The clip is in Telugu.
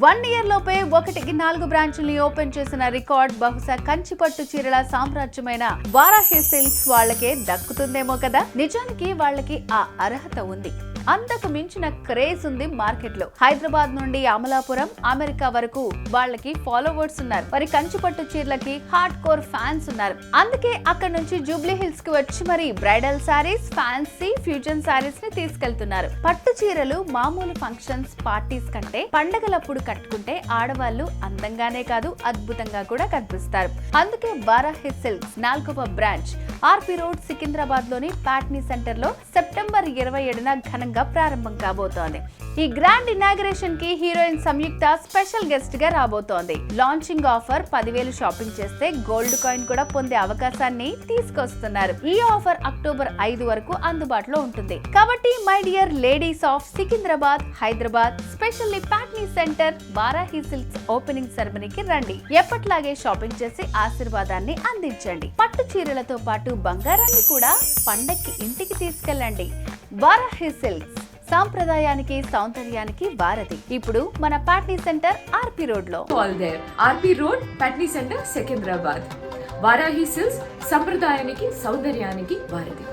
1 year లోపే 1కి 4 బ్రాంచుల్ని ఓపెన్ చేసిన రికార్డ్ బహుశా కంచిపట్టు చీరల సామ్రాజ్యమైన వారాహి సిల్క్స్ వాళ్ళకే దక్కుతుందేమో కదా. నిజానికి వాళ్ళకి ఆ అర్హత ఉంది. అంతకు మించిన క్రేజ్ ఉంది మార్కెట్ లో. హైదరాబాద్ నుండి అమలాపురం, అమెరికా వరకు వాళ్ళకి ఫాలోవర్స్ ఉన్నారు. మరి కంచిపట్టు చీరలకి హార్డ్ కోర్ ఫ్యాన్స్ ఉన్నారు. అందుకే అక్కడ నుంచి జూబ్లీ హిల్స్ కి వచ్చి మరి bridal saris, fancy, fusion saris ని తీసుకెళ్తున్నారు. పట్టు చీరలు మామూలు ఫంక్షన్స్, పార్టీస్ కంటే పండగలప్పుడు కట్టుకుంటే ఆడవాళ్లు అందంగానే కాదు అద్భుతంగా కూడా కనిపిస్తారు. అందుకే వారాహి సిల్క్స్ 4వ బ్రాంచ్ ఆర్పి రోడ్, సికింద్రాబాద్ లోని ప్యాట్నీ సెంటర్ లో సెప్టెంబర్ 27న ఘనంగా ప్రారంభం కాబోతోంది. ఈ గ్రాండ్ ఇనాగరేషన్ కి హీరోయిన్ సంయుక్త స్పెషల్ గెస్ట్ గా రాబోతోంది. లాంచింగ్ ఆఫర్ 10,000 షాపింగ్ చేస్తే గోల్డ్ కాయిన్ కూడా పొందే అవకాశాన్ని తీసుకొస్తున్నారు. ఈ ఆఫర్ అక్టోబర్ 5 వరకు అందుబాటులో ఉంటుంది. కాబట్టి my dear ladies of Secunderabad, Hyderabad, specially Patny centre Varahi silks opening సెరమనీకి రండి. ఎప్పట్లాగే షాపింగ్ చేసి ఆశీర్వాదాన్ని అందించండి. పట్టు చీరలతో పాటు బంగారాన్ని కూడా పండక్కి ఇంటికి తీసుకెళ్ళండి. వారాహి సిల్క్స్ సాంప్రదాయానికి, సౌందర్యానికి వారధి. ఇప్పుడు మన ప్యాట్నీ సెంటర్ ఆర్పి రోడ్ లో. ఆర్పి road, Patny centre, Secunderabad. Varahi silks సంప్రదాయానికి, సౌందర్యానికి వారధి.